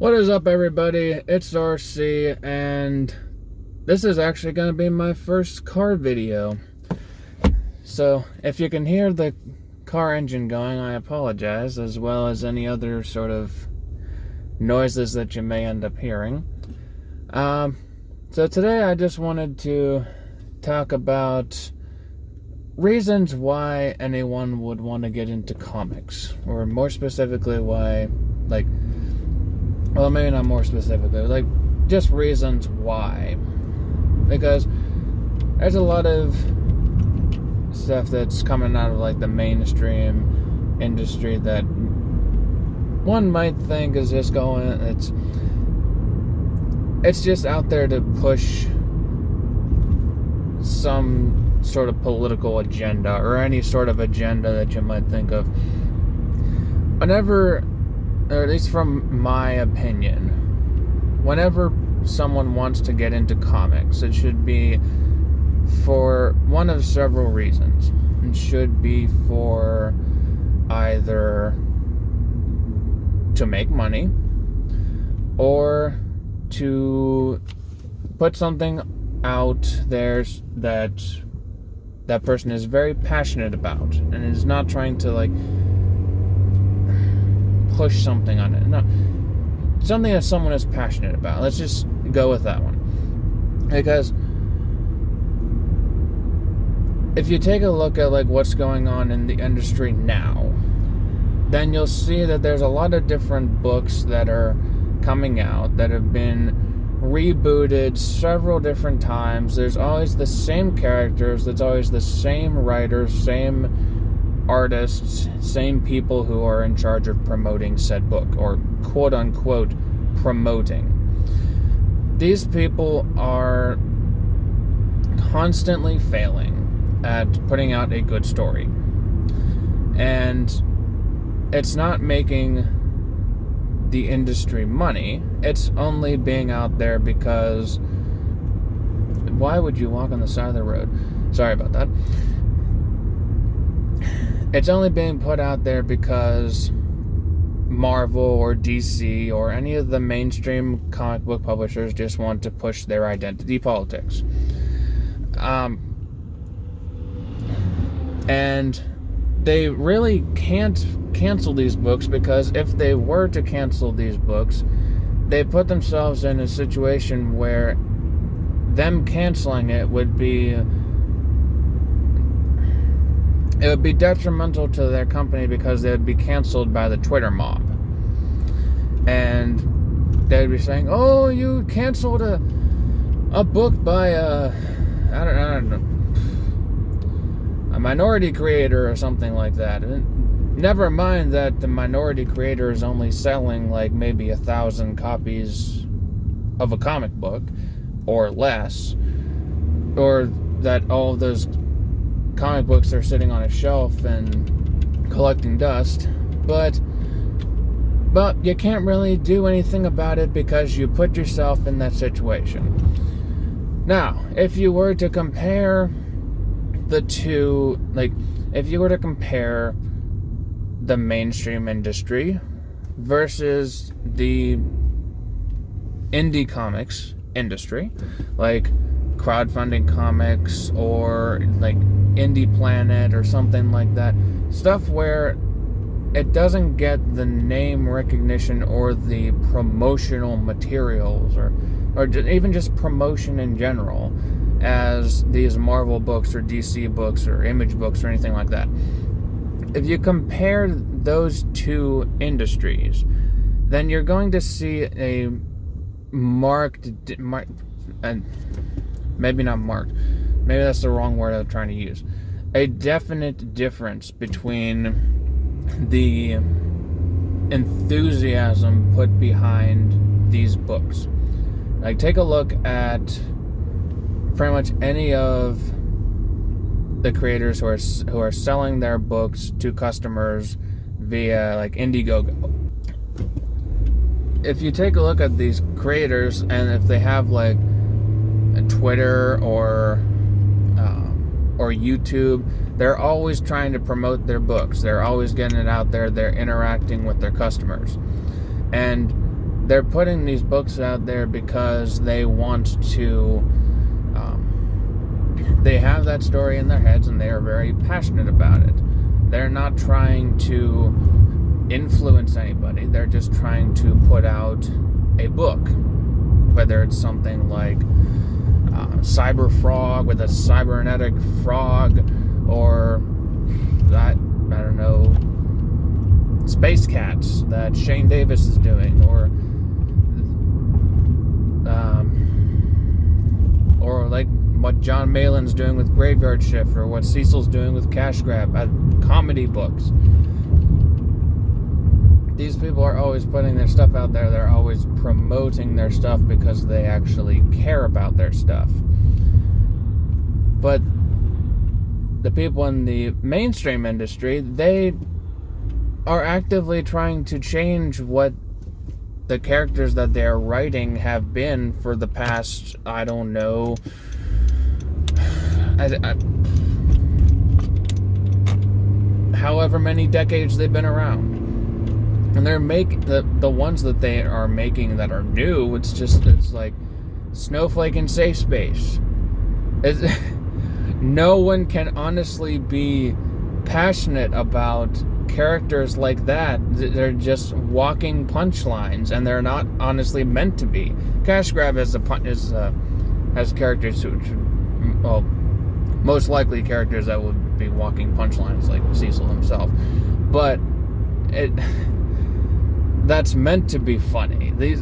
What is up, everybody? It's RC, and this is actually going to be my first car video. So, if you can hear the car engine going, I apologize, as well as any other sort of noises that you may end up hearing. So today I just wanted to talk about reasons why anyone would want to get into comics, or more specifically why, well, maybe not more specifically, just reasons why. Because there's a lot of stuff that's coming out of, the mainstream industry that one might think is just it's just out there to push some sort of political agenda, or any sort of agenda that you might think of. Whenever, or at least from my opinion, whenever someone wants to get into comics, it should be for one of several reasons. It should be for either to make money, or to put something out there that person is very passionate about and is not trying to push something on it. No, something that someone is passionate about. Let's just go with that one. Because if you take a look at what's going on in the industry now, then you'll see that there's a lot of different books that are coming out that have been rebooted several different times. There's always the same characters, there's always the same writers, same artists, same people who are in charge of promoting said book, or quote-unquote promoting. These people are constantly failing at putting out a good story, and it's not making the industry money. It's only being out there because why would you walk on the side of the road? Sorry about that. It's only being put out there because Marvel or DC or any of the mainstream comic book publishers just want to push their identity politics. And they really can't cancel these books, because if they were to cancel these books, they put themselves in a situation where them canceling it would be detrimental to their company, because they would be canceled by the Twitter mob. And they'd be saying, "Oh, you canceled a book by I don't know, a minority creator," or something like that. And never mind that the minority creator is only selling maybe 1,000 copies of a comic book or less, or that all of those comic books are sitting on a shelf and collecting dust. But you can't really do anything about it, because you put yourself in that situation. Now, if you were to compare the two, if you were to compare the mainstream industry versus the indie comics industry, crowdfunding comics, or Indie Planet or something like that, stuff where it doesn't get the name recognition or the promotional materials, or even just promotion in general, as these Marvel books or DC books or Image books or anything like that. If you compare those two industries, then you're going to see a maybe not marked, maybe that's the wrong word I'm trying to use, a definite difference between the enthusiasm put behind these books. Take a look at pretty much any of the creators who are selling their books to customers via Indiegogo. If you take a look at these creators, and if they have a Twitter or YouTube, they're always trying to promote their books. They're always getting it out there. They're interacting with their customers. And they're putting these books out there because they want to, they have that story in their heads and they are very passionate about it. They're not trying to influence anybody. They're just trying to put out a book, whether it's something like Cyber Frog with a cybernetic frog, or I don't know, Space Cats that Shane Davis is doing, or like what John Malin's doing with Graveyard Shift, or what Cecil's doing with Cash Grab, comedy books. These people are always putting their stuff out there. They're always promoting their stuff because they actually care about their stuff. But the people in the mainstream industry, they are actively trying to change what the characters that they're writing have been for the past, I don't know, however many decades they've been around. And they're the ones that they are making that are new, it's like Snowflake and Safe Space. No one can honestly be passionate about characters like that. They're just walking punchlines, and they're not honestly meant to be. Cash Grab has characters well, most likely characters that would be walking punchlines, like Cecil himself. But that's meant to be funny. The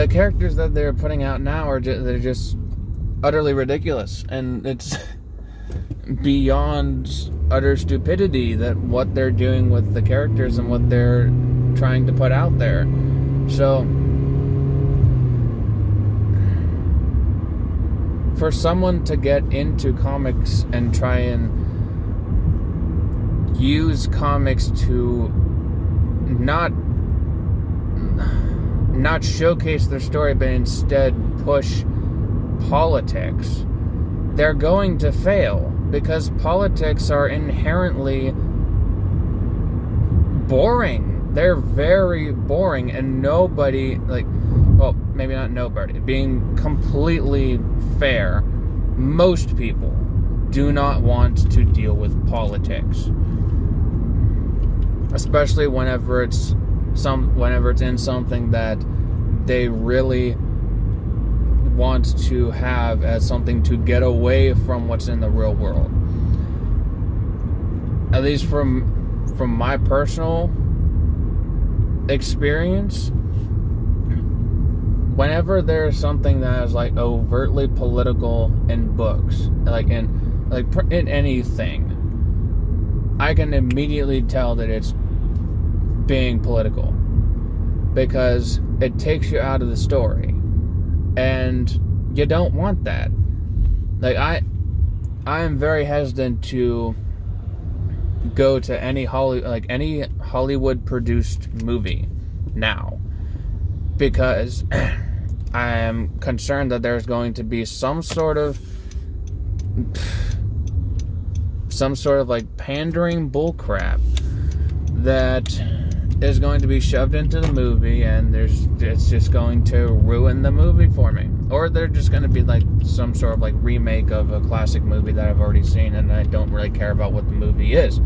characters that they're putting out now they're just utterly ridiculous, and it's beyond utter stupidity that what they're doing with the characters and what they're trying to put out there. So for someone to get into comics and try and use comics to not showcase their story, but instead push politics, they're going to fail, because politics are inherently boring. They're very boring, and nobody, well, maybe not nobody, being completely fair, most people do not want to deal with politics, especially whenever it's in something that they really want to have as something to get away from what's in the real world. At least from my personal experience, whenever there's something that is like overtly political in books, in anything, I can immediately tell that it's being political, because it takes you out of the story, and you don't want that. I am very hesitant to go to any Hollywood produced movie now, because I am concerned that there's going to be some sort of pandering bullcrap that is going to be shoved into the movie, and it's just going to ruin the movie for me. Or they're just going to be like some sort of remake of a classic movie that I've already seen, and I don't really care about what the movie is.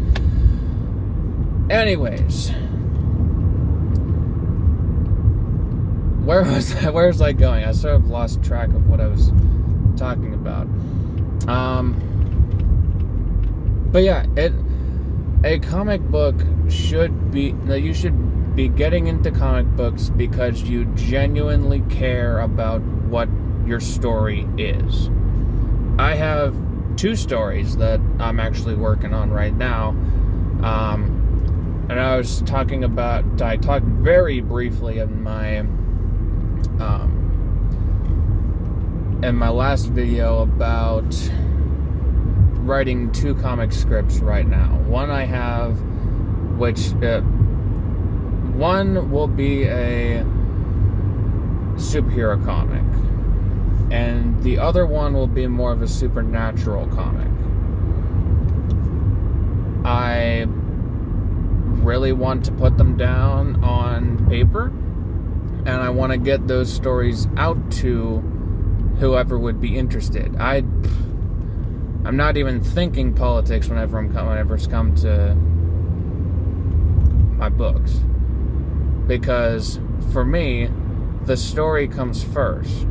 Anyways, where was I going? I sort of lost track of what I was talking about. But yeah, a comic book should be, you should be getting into comic books because you genuinely care about what your story is. I have 2 stories that I'm actually working on right now. And I talked very briefly in my last video about writing 2 comic scripts right now. One I have, one will be a superhero comic, and the other one will be more of a supernatural comic. I really want to put them down on paper, and I want to get those stories out to whoever would be interested. I'm not even thinking politics whenever it's come to my books, because for me, the story comes first,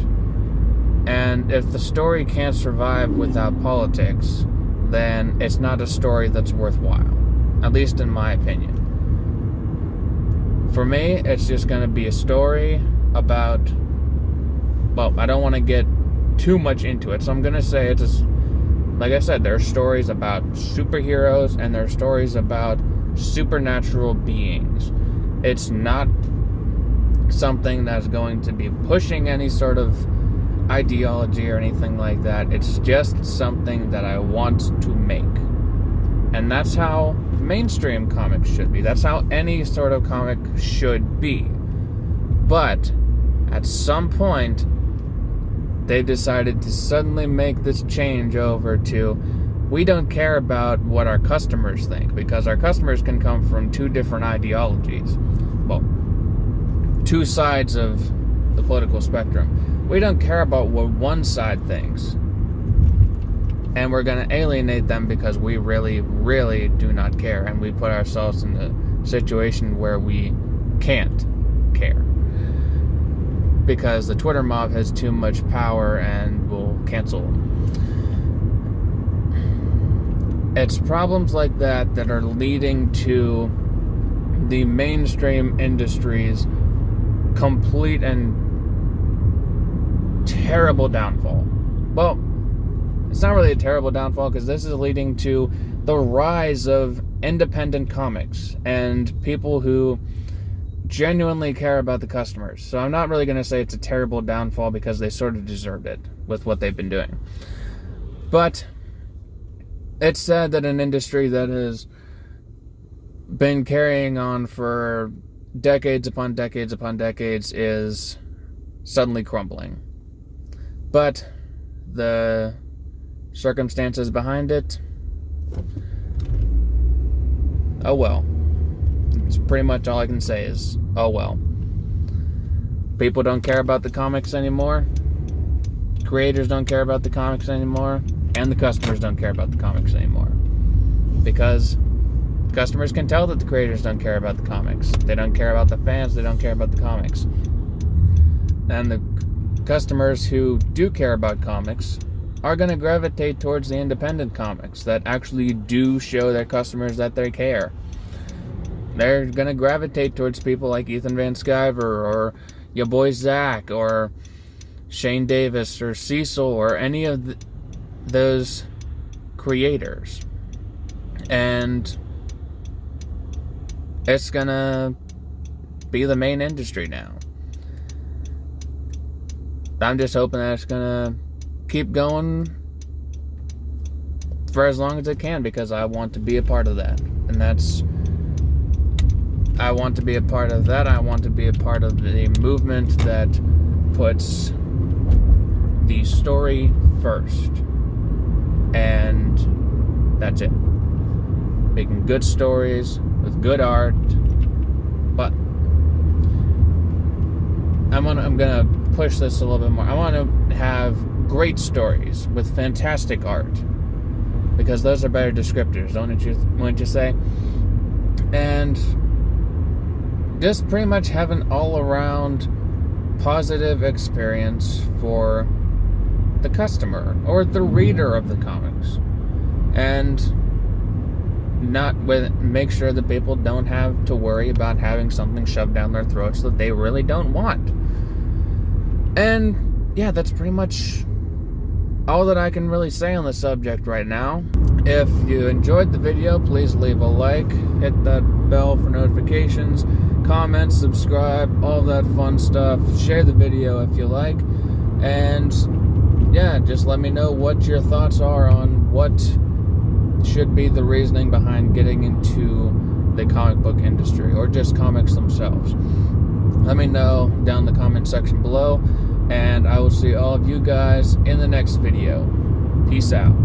and if the story can't survive without politics, then it's not a story that's worthwhile, at least in my opinion. For me, it's just going to be a story about, well, I don't want to get too much into it, so I'm going to say like I said, there are stories about superheroes and there are stories about supernatural beings. It's not something that's going to be pushing any sort of ideology or anything like that. It's just something that I want to make. And that's how mainstream comics should be. That's how any sort of comic should be. But at some point, they decided to suddenly make this change over to, we don't care about what our customers think, because our customers can come from two different ideologies. Well, two sides of the political spectrum. We don't care about what one side thinks. And we're going to alienate them because we really, really do not care. And we put ourselves in a situation where we can't care. Because the Twitter mob has too much power and will cancel. It's problems like that that are leading to the mainstream industry's complete and terrible downfall. Well, it's not really a terrible downfall, because this is leading to the rise of independent comics and people who genuinely care about the customers. So I'm not really going to say it's a terrible downfall, because they sort of deserved it with what they've been doing. But it's sad that an industry that has been carrying on for decades upon decades upon decades is suddenly crumbling. But the circumstances behind it, oh well. It's pretty much all I can say is, oh well. People don't care about the comics anymore. Creators don't care about the comics anymore. And the customers don't care about the comics anymore. Because customers can tell that the creators don't care about the comics. They don't care about the fans. They don't care about the comics. And the customers who do care about comics are going to gravitate towards the independent comics that actually do show their customers that they care. They're going to gravitate towards people like Ethan Van Sciver, or your boy Zach, or Shane Davis, or Cecil, or any of those creators. And it's going to be the main industry now. I'm just hoping that it's going to keep going for as long as it can, because I want to be a part of that. And I want to be a part of that. I want to be a part of the movement that puts the story first. And that's it. Making good stories with good art. But I'm gonna push this a little bit more. I want to have great stories with fantastic art, because those are better descriptors, wouldn't you say? And just pretty much have an all-around positive experience for the customer or the reader of the comics, and make sure that people don't have to worry about having something shoved down their throats that they really don't want. And yeah, that's pretty much all that I can really say on the subject right now. If you enjoyed the video, please leave a like, hit that bell for notifications, comment, subscribe, all that fun stuff. Share the video if you like. And yeah, just let me know what your thoughts are on what should be the reasoning behind getting into the comic book industry, or just comics themselves. Let me know down in the comment section below, and I will see all of you guys in the next video. Peace out.